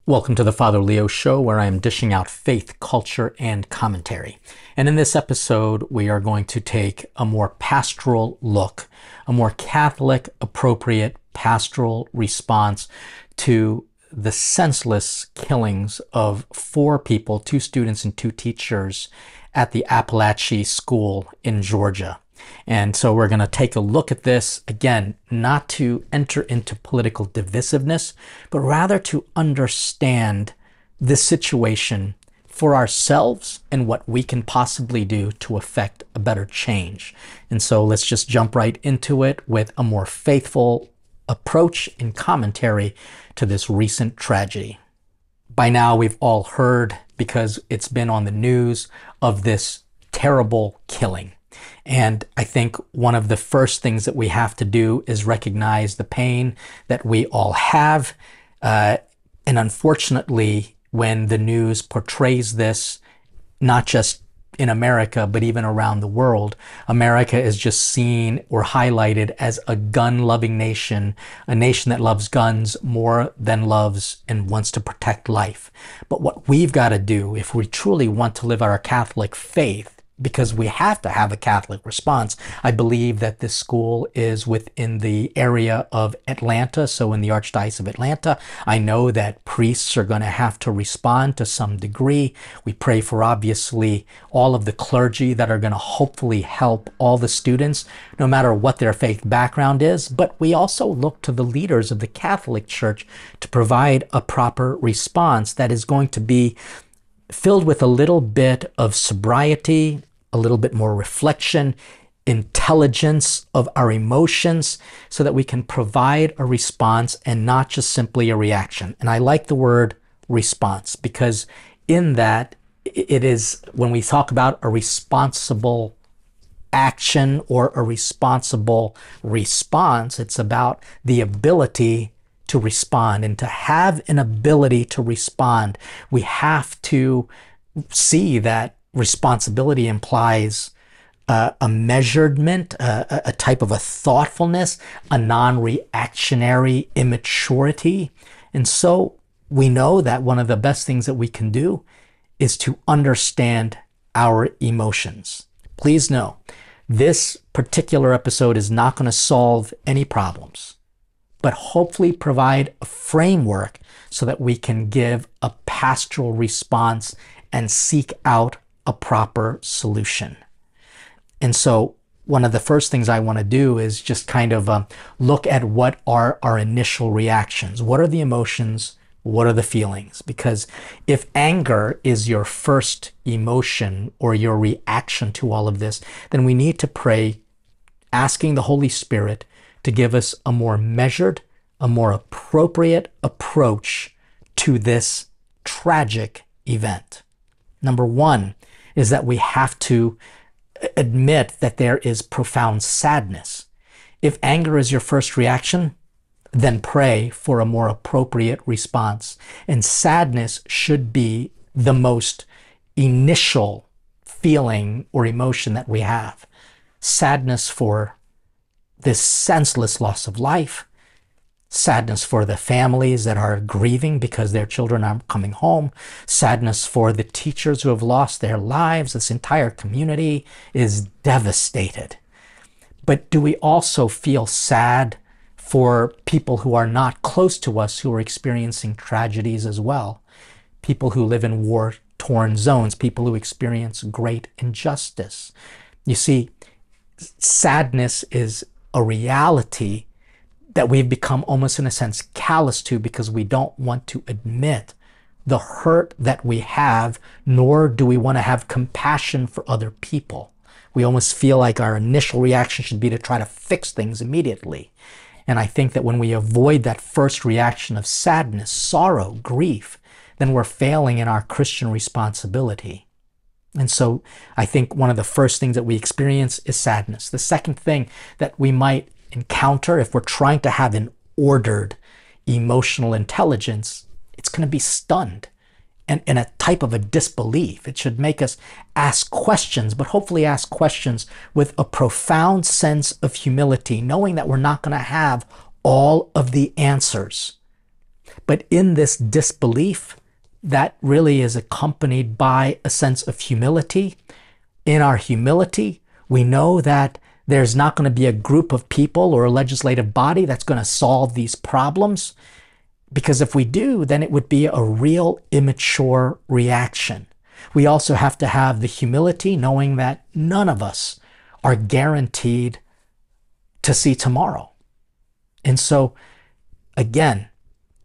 Welcome to the Father Leo Show, where I am dishing out faith, culture, and commentary. And in this episode, we are going to take a more pastoral look, a more Catholic, appropriate pastoral response to the senseless killings of 4 people, 2 students and 2 teachers at the Appalachia School in Georgia. And so we're going to take a look at this, again, not to enter into political divisiveness, but rather to understand this situation for ourselves and what we can possibly do to affect a better change. And so let's just jump right into it with a more faithful approach and commentary to this recent tragedy. By now, we've all heard, because it's been on the news, of this terrible killing. And I think one of the first things that we have to do is recognize the pain that we all have. And unfortunately, when the news portrays this, not just in America, but even around the world, America is just seen or highlighted as a gun-loving nation, a nation that loves guns more than loves and wants to protect life. But what we've got to do, if we truly want to live our Catholic faith, because we have to have a Catholic response. I believe that this school is within the area of Atlanta, so in the Archdiocese of Atlanta. I know that priests are going to have to respond to some degree. We pray for, obviously, all of the clergy that are going to hopefully help all the students, no matter what their faith background is. But we also look to the leaders of the Catholic Church to provide a proper response that is going to be filled with a little bit of sobriety, a little bit more reflection, intelligence of our emotions, so that we can provide a response and not just simply a reaction. And I like the word response, because in that, it is, when we talk about a responsible action or a responsible response, it's about the ability to respond. And to have an ability to respond, we have to see that responsibility implies a measurement, a type of a thoughtfulness, a non-reactionary immaturity. And so we know that one of the best things that we can do is to understand our emotions. Please know, this particular episode is not going to solve any problems, but hopefully provide a framework so that we can give a pastoral response and seek out a proper solution. And so one of the first things I want to do is just kind of look at what are our initial reactions. What are the emotions? What are the feelings? Because if anger is your first emotion or your reaction to all of this, then we need to pray, asking the Holy Spirit to give us a more measured, a more appropriate approach to this tragic event. Number one is that we have to admit that there is profound sadness. If anger is your first reaction, then pray for a more appropriate response. And sadness should be the most initial feeling or emotion that we have. Sadness for this senseless loss of life, sadness for the families that are grieving because their children aren't coming home, sadness for the teachers who have lost their lives. This entire community is devastated. But do we also feel sad for people who are not close to us, who are experiencing tragedies as well? People who live in war-torn zones, people who experience great injustice. You see, sadness is a reality that we've become almost, in a sense, callous to, because we don't want to admit the hurt that we have, nor do we want to have compassion for other people. We almost feel like our initial reaction should be to try to fix things immediately. And I think that when we avoid that first reaction of sadness, sorrow, grief, then we're failing in our Christian responsibility. And so I think one of the first things that we experience is sadness. The second thing that we might encounter, if we're trying to have an ordered emotional intelligence, it's going to be stunned and a type of a disbelief. It should make us ask questions, but hopefully ask questions with a profound sense of humility, knowing that we're not going to have all of the answers. But in this disbelief, that really is accompanied by a sense of humility. In our humility, we know that there's not going to be a group of people or a legislative body that's going to solve these problems. Because if we do, then it would be a real immature reaction. We also have to have the humility knowing that none of us are guaranteed to see tomorrow. And so, again,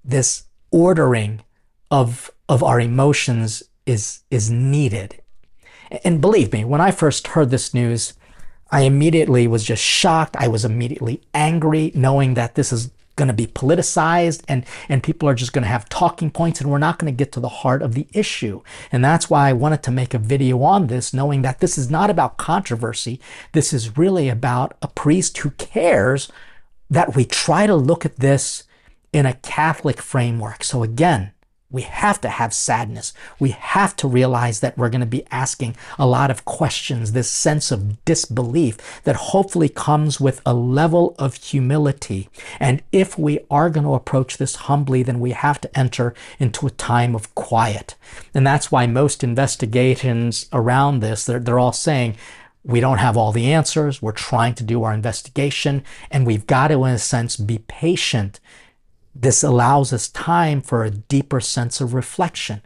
this ordering of our emotions is needed. And believe me, when I first heard this news, I immediately was just shocked. I was immediately angry, knowing that this is going to be politicized and people are just going to have talking points and we're not going to get to the heart of the issue. And that's why I wanted to make a video on this, knowing that this is not about controversy. This is really about a priest who cares that we try to look at this in a Catholic framework. So again, we have to have sadness. We have to realize that we're going to be asking a lot of questions, this sense of disbelief that hopefully comes with a level of humility. And if we are going to approach this humbly, then we have to enter into a time of quiet. And that's why most investigations around this, they're all saying, we don't have all the answers. We're trying to do our investigation, and we've got to, in a sense, be patient. This allows us time for a deeper sense of reflection.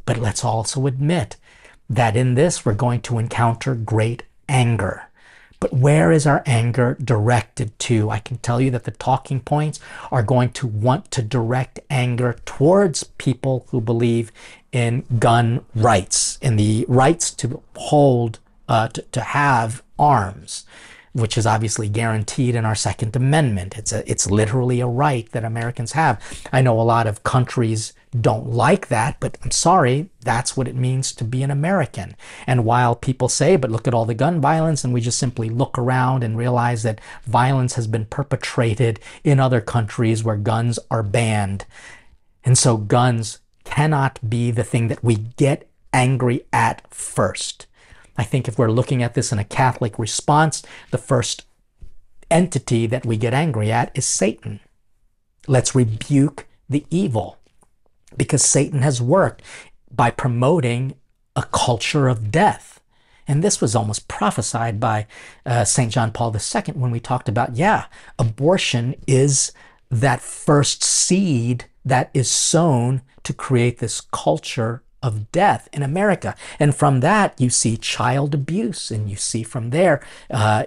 But let's also admit that in this, we're going to encounter great anger. But where is our anger directed to? I can tell you that the talking points are going to want to direct anger towards people who believe in gun rights, in the rights to hold, to have arms, which is obviously guaranteed in our Second Amendment. It's literally a right that Americans have. I know a lot of countries don't like that, but I'm sorry, that's what it means to be an American. And while people say, but look at all the gun violence, and we just simply look around and realize that violence has been perpetrated in other countries where guns are banned. And so guns cannot be the thing that we get angry at first. I think if we're looking at this in a Catholic response, the first entity that we get angry at is Satan. Let's rebuke the evil, because Satan has worked by promoting a culture of death. And this was almost prophesied by St. John Paul II when we talked about, abortion is that first seed that is sown to create this culture of death in America. And from that, you see child abuse, and you see from there,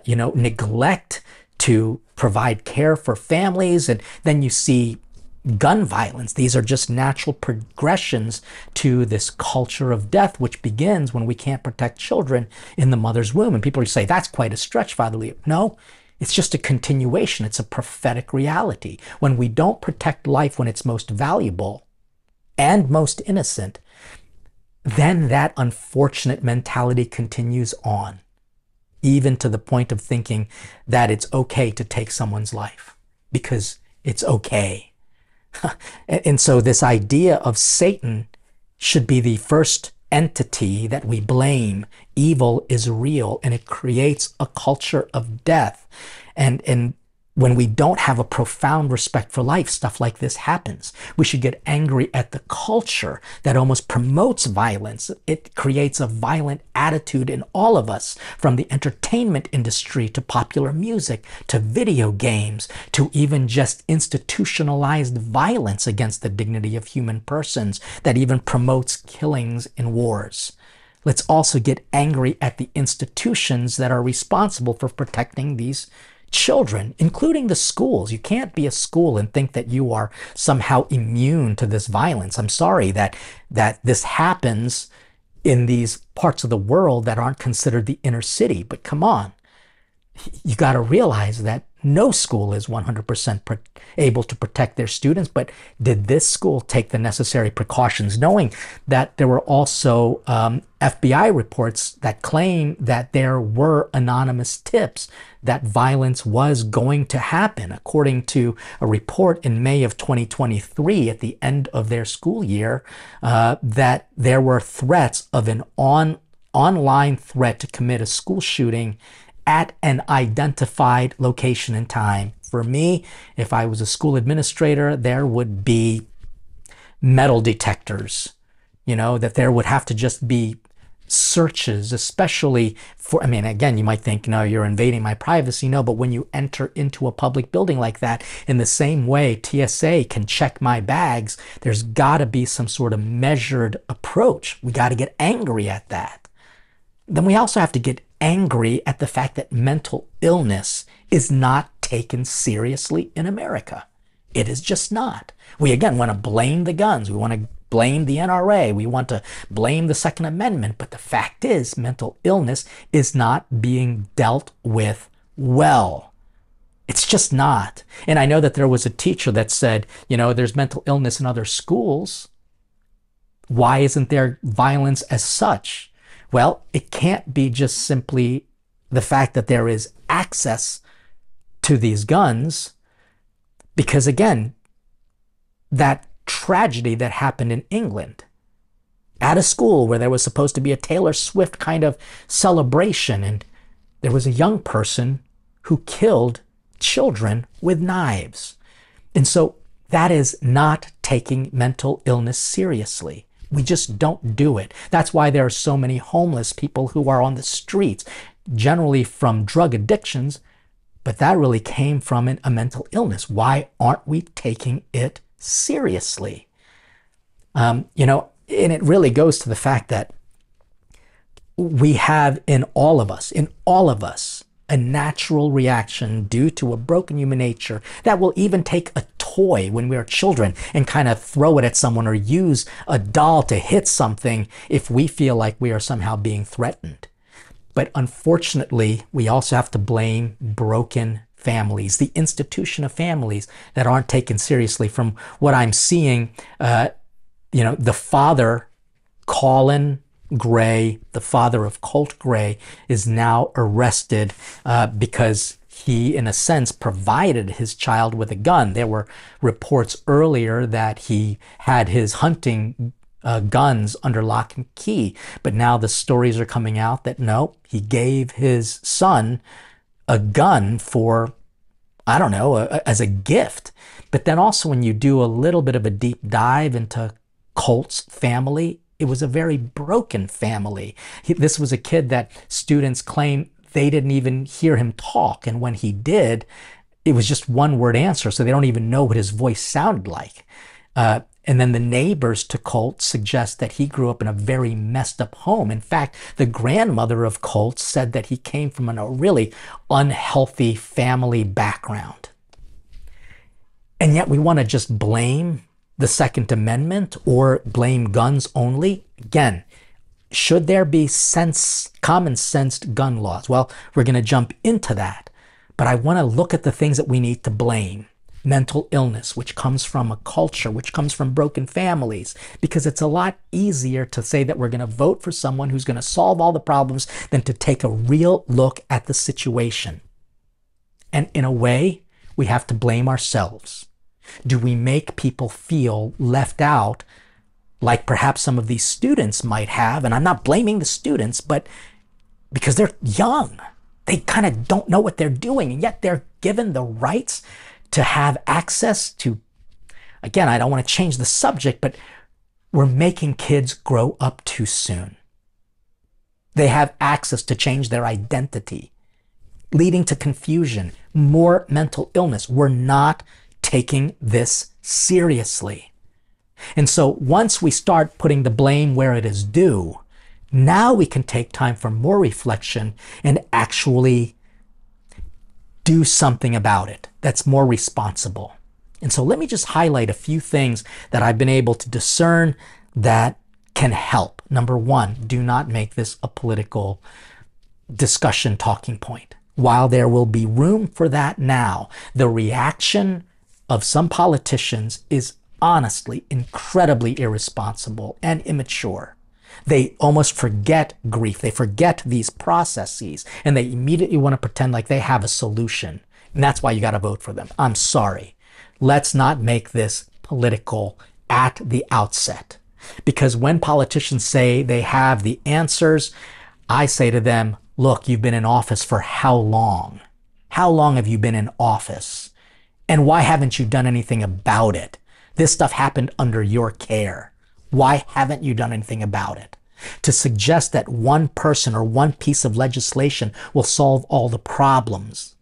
neglect to provide care for families. And then you see gun violence. These are just natural progressions to this culture of death, which begins when we can't protect children in the mother's womb. And people say, that's quite a stretch, Father Leo. No, it's just a continuation. It's a prophetic reality. When we don't protect life when it's most valuable and most innocent, then that unfortunate mentality continues on, even to the point of thinking that it's okay to take someone's life because it's okay. And so this idea of Satan should be the first entity that we blame. Evil is real, and it creates a culture of death. And when we don't have a profound respect for life, stuff like this happens. We should get angry at the culture that almost promotes violence. It creates a violent attitude in all of us, from the entertainment industry to popular music to video games to even just institutionalized violence against the dignity of human persons that even promotes killings in wars. Let's also get angry at the institutions that are responsible for protecting these children, including the schools. You can't be a school and think that you are somehow immune to this violence. I'm sorry that this happens in these parts of the world that aren't considered the inner city. But come on, you got to realize that no school is 100% able to protect their students. But did this school take the necessary precautions, knowing that there were also FBI reports that claim that there were anonymous tips that violence was going to happen? According to a report in May of 2023, at the end of their school year, that there were threats of an online threat to commit a school shooting at an identified location and time. For me, if I was a school administrator, there would be metal detectors, that there would have to just be searches, especially for, I mean, again, you might think, no, you're invading my privacy. No, but when you enter into a public building like that, in the same way TSA can check my bags, there's got to be some sort of measured approach. We got to get angry at that. Then we also have to get angry at the fact that mental illness is not taken seriously in America. It is just not. We, again, want to blame the guns. We want to blame the NRA. We want to blame the Second Amendment. But the fact is, mental illness is not being dealt with well. It's just not. And I know that there was a teacher that said, there's mental illness in other schools. Why isn't there violence as such? Well, it can't be just simply the fact that there is access to these guns, because again, that tragedy that happened in England at a school where there was supposed to be a Taylor Swift kind of celebration, and there was a young person who killed children with knives. And so that is not taking mental illness seriously. We just don't do it. That's why there are so many homeless people who are on the streets, generally from drug addictions, but that really came from a mental illness. Why aren't we taking it seriously? And it really goes to the fact that we have in all of us, a natural reaction due to a broken human nature that will even take a toy when we are children and kind of throw it at someone, or use a doll to hit something if we feel like we are somehow being threatened. But unfortunately, we also have to blame broken families, the institution of families that aren't taken seriously. From what I'm seeing, the father, Colin Gray, the father of Colt Gray, is now arrested because he, in a sense, provided his child with a gun. There were reports earlier that he had his hunting guns under lock and key, but now the stories are coming out that no, he gave his son a gun for, I don't know, as a gift. But then also, when you do a little bit of a deep dive into Colt's family, it was a very broken family. This was a kid that students claim they didn't even hear him talk. And when he did, it was just one word answer. So they don't even know what his voice sounded like. And then the neighbors to Colt suggest that he grew up in a very messed up home. In fact, the grandmother of Colt said that he came from a really unhealthy family background. And yet we want to just blame the Second Amendment or blame guns only. Again, should there be common sensed gun laws? Well, we're going to jump into that. But I want to look at the things that we need to blame. Mental illness, which comes from a culture, which comes from broken families, because it's a lot easier to say that we're going to vote for someone who's going to solve all the problems than to take a real look at the situation. And in a way, we have to blame ourselves. Do we make people feel left out, like perhaps some of these students might have? And I'm not blaming the students, but because they're young, they kind of don't know what they're doing, and yet they're given the rights to have access to, again, I don't want to change the subject, but we're making kids grow up too soon. They have access to change their identity, leading to confusion, more mental illness. We're not taking this seriously. And so once we start putting the blame where it is due, now we can take time for more reflection and actually do something about it that's more responsible. And so let me just highlight a few things that I've been able to discern that can help. Number one, do not make this a political discussion talking point. While there will be room for that now, the reaction of some politicians is honestly incredibly irresponsible and immature. They almost forget grief. They forget these processes, and they immediately want to pretend like they have a solution. And that's why you got to vote for them. I'm sorry. Let's not make this political at the outset. Because when politicians say they have the answers, I say to them, look, you've been in office for how long? How long have you been in office? And why haven't you done anything about it? This stuff happened under your care. Why haven't you done anything about it? To suggest that one person or one piece of legislation will solve all the problems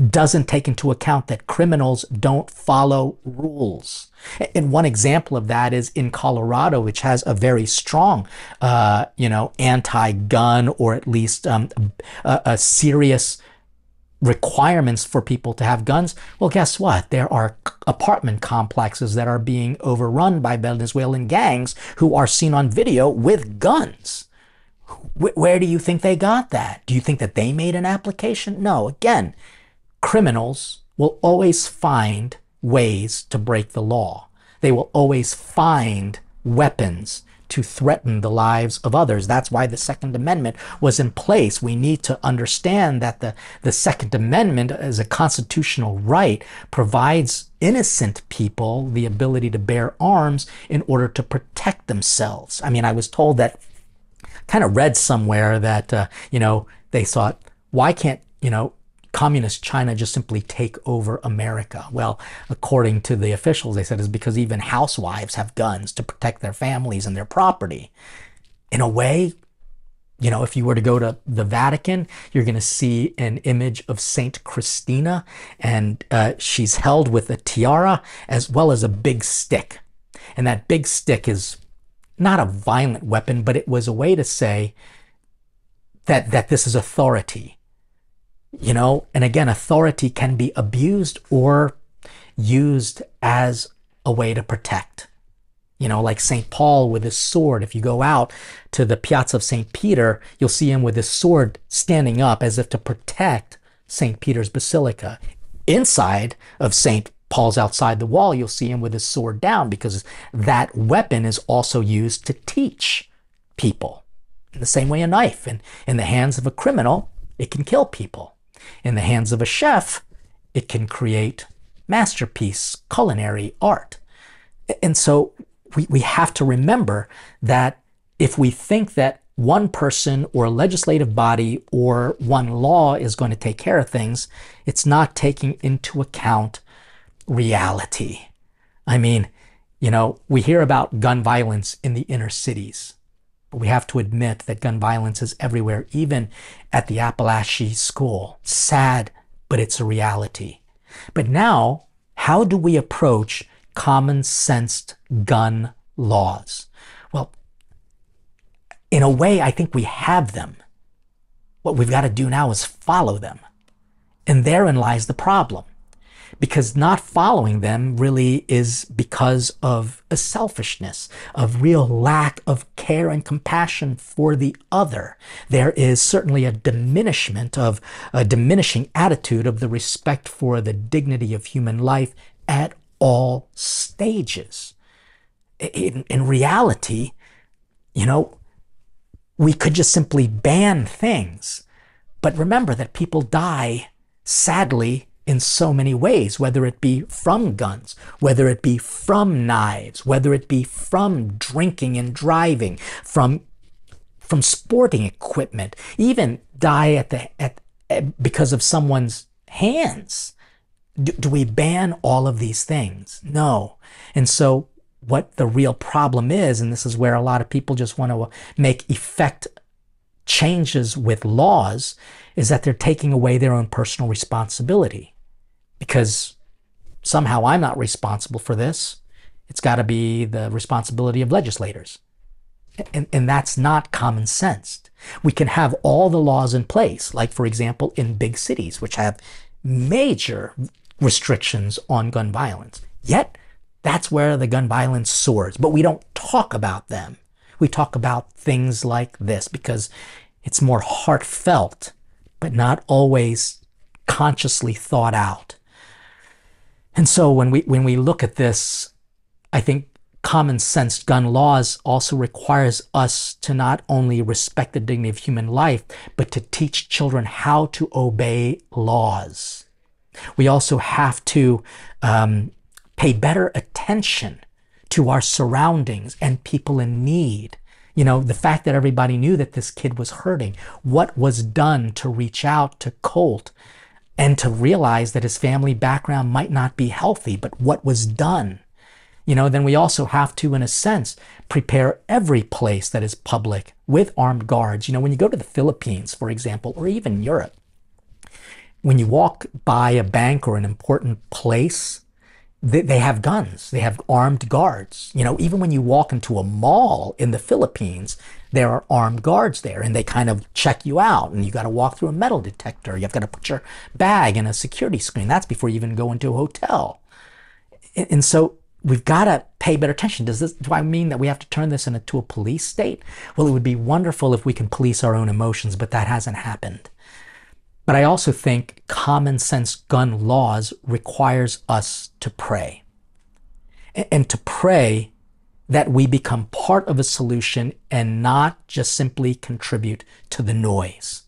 doesn't take into account that criminals don't follow rules. And one example of that is in Colorado, which has a very strong, anti-gun, or at least a serious requirements for people to have guns. Well, guess what? There are apartment complexes that are being overrun by Venezuelan gangs who are seen on video with guns. Where do you think they got that? Do you think that they made an application? No. Again, criminals will always find ways to break the law. They will always find weapons to threaten the lives of others. That's why the Second Amendment was in place. We need to understand that the Second Amendment, as a constitutional right, provides innocent people the ability to bear arms in order to protect themselves. I mean, I was told that, kind of read somewhere that, they thought, why can't, communist China just simply take over America? Well, according to the officials, they said it's because even housewives have guns to protect their families and their property. In a way, if you were to go to the Vatican, you're going to see an image of Saint Christina, and she's held with a tiara as well as a big stick. And that big stick is not a violent weapon, but it was a way to say that this is authority. And again, authority can be abused or used as a way to protect. Like St. Paul with his sword. If you go out to the Piazza of St. Peter, you'll see him with his sword standing up as if to protect St. Peter's Basilica. Inside of St. Paul's, outside the wall, you'll see him with his sword down, because that weapon is also used to teach people. In the same way, a knife in the hands of a criminal, it can kill people. In the hands of a chef, it can create masterpiece, culinary art. And so we have to remember that if we think that one person or a legislative body or one law is going to take care of things, it's not taking into account reality. I mean, we hear about gun violence in the inner cities. We have to admit that gun violence is everywhere, even at the Appalachian school. Sad, but it's a reality. But now, how do we approach common-sensed gun laws? Well, in a way, I think we have them. What we've got to do now is follow them. And therein lies the problem. Because not following them really is because of a selfishness, of real lack of care and compassion for the other. There is certainly a diminishing attitude of the respect for the dignity of human life at all stages. In reality, we could just simply ban things. But remember that people die, sadly, in so many ways, whether it be from guns, whether it be from knives, whether it be from drinking and driving, from sporting equipment, even die because of someone's hands. Do we ban all of these things? No. And so what the real problem is, and this is where a lot of people just want to make effect changes with laws, is that they're taking away their own personal responsibility. Because somehow I'm not responsible for this. It's got to be the responsibility of legislators. And that's not common sense. We can have all the laws in place, like, for example, in big cities, which have major restrictions on gun violence. Yet, that's where the gun violence soars. But we don't talk about them. We talk about things like this because it's more heartfelt, but not always consciously thought out. And so when we look at this, I think common sense gun laws also requires us to not only respect the dignity of human life, but to teach children how to obey laws. We also have to pay better attention to our surroundings and people in need. The fact that everybody knew that this kid was hurting, what was done to reach out to Colt and to realize that his family background might not be healthy, but what was done then we also have to, in a sense, prepare every place that is public with armed guards. When you go to the Philippines, for example, or even Europe, when you walk by a bank or an important place, they have guns. They have armed guards. Even when you walk into a mall in the Philippines, there are armed guards there, and they kind of check you out, and you got to walk through a metal detector. You've got to put your bag in a security screen. That's before you even go into a hotel. And so we've got to pay better attention. Do I mean that we have to turn this into a police state? Well, it would be wonderful if we can police our own emotions, but that hasn't happened. But I also think common sense gun laws requires us to pray. And to pray that we become part of a solution and not just simply contribute to the noise.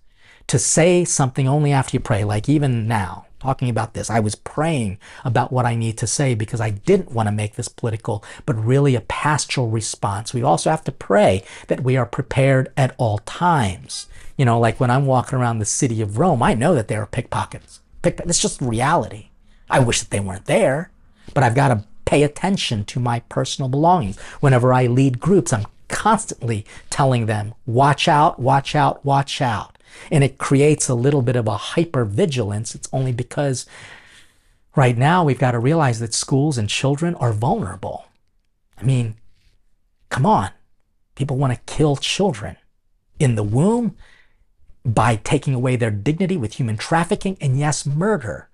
To say something only after you pray, like even now, talking about this, I was praying about what I need to say because I didn't want to make this political, but really a pastoral response. We also have to pray that we are prepared at all times. Like when I'm walking around the city of Rome, I know that there are pickpockets. It's just reality. I wish that they weren't there, but I've got to pay attention to my personal belongings. Whenever I lead groups, I'm constantly telling them, watch out, watch out, watch out. And it creates a little bit of a hypervigilance. It's only because right now we've got to realize that schools and children are vulnerable. I mean, come on. People want to kill children in the womb by taking away their dignity with human trafficking and, yes, murder.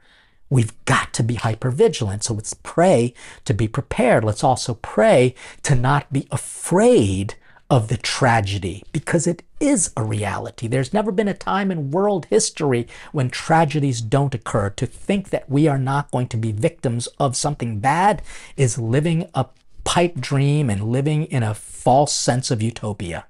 We've got to be hypervigilant. So let's pray to be prepared. Let's also pray to not be afraid of the tragedy, because it is a reality. There's never been a time in world history when tragedies don't occur. To think that we are not going to be victims of something bad is living a pipe dream and living in a false sense of utopia.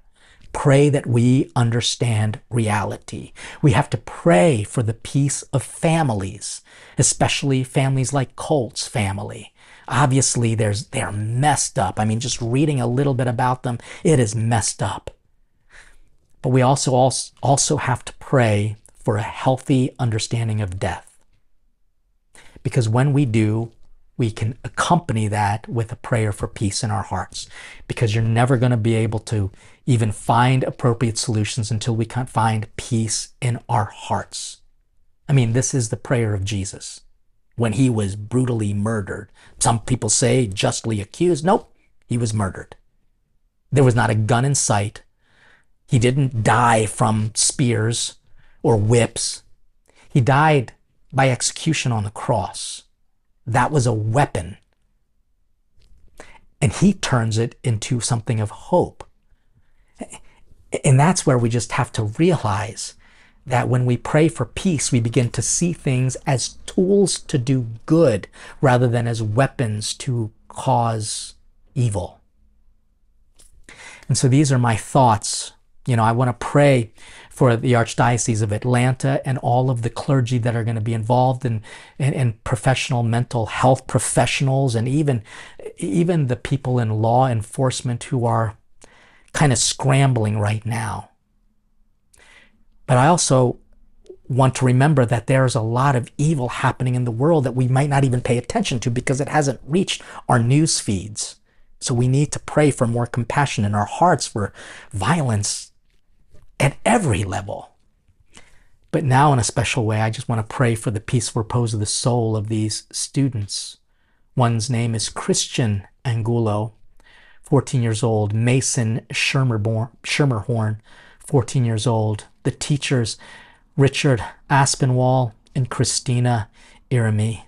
Pray that we understand reality. We have to pray for the peace of families, especially families like Colt's family. Obviously, they're messed up. I mean, just reading a little bit about them, it is messed up. But we also have to pray for a healthy understanding of death. Because when we do, we can accompany that with a prayer for peace in our hearts. Because you're never going to be able to even find appropriate solutions until we can find peace in our hearts. I mean, this is the prayer of Jesus when he was brutally murdered. Some people say justly accused. Nope, he was murdered. There was not a gun in sight. He didn't die from spears or whips. He died by execution on the cross. That was a weapon. And he turns it into something of hope. And that's where we just have to realize that when we pray for peace, we begin to see things as tools to do good rather than as weapons to cause evil. And so these are my thoughts. I want to pray for the Archdiocese of Atlanta and all of the clergy that are going to be involved in professional mental health professionals, and even the people in law enforcement who are kind of scrambling right now. But I also want to remember that there's a lot of evil happening in the world that we might not even pay attention to because it hasn't reached our news feeds. So we need to pray for more compassion in our hearts for violence at every level. But now in a special way, I just want to pray for the peaceful repose of the soul of these students. One's name is Christian Angulo, 14 years old. Mason Schermerhorn, 14 years old. The teachers, Richard Aspinwall and Christina Irami.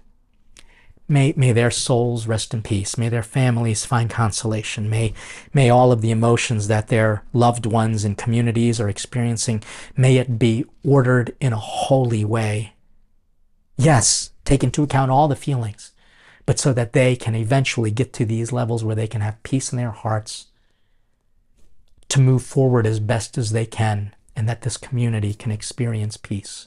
May their souls rest in peace. May their families find consolation. May all of the emotions that their loved ones and communities are experiencing, may it be ordered in a holy way. Yes, take into account all the feelings, but so that they can eventually get to these levels where they can have peace in their hearts to move forward as best as they can, and that this community can experience peace.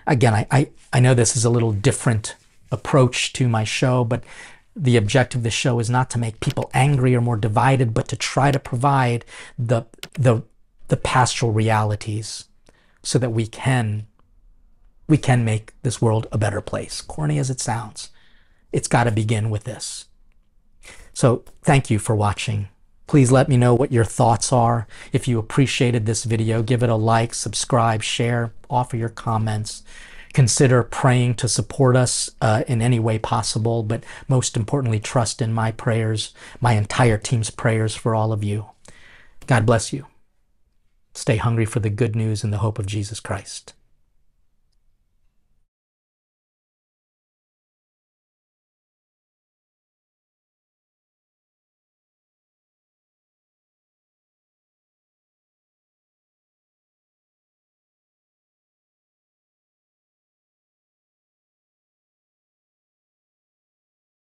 Again, I know this is a little different approach to my show, but the objective of the show is not to make people angry or more divided, but to try to provide the pastoral realities so that we can make this world a better place. Corny as it sounds, it's got to begin with this. So thank you for watching. Please let me know what your thoughts are. If you appreciated this video, give it a like, subscribe, share, offer your comments. Consider praying to support us in any way possible, but most importantly, trust in my prayers, my entire team's prayers for all of you. God bless you. Stay hungry for the good news and the hope of Jesus Christ.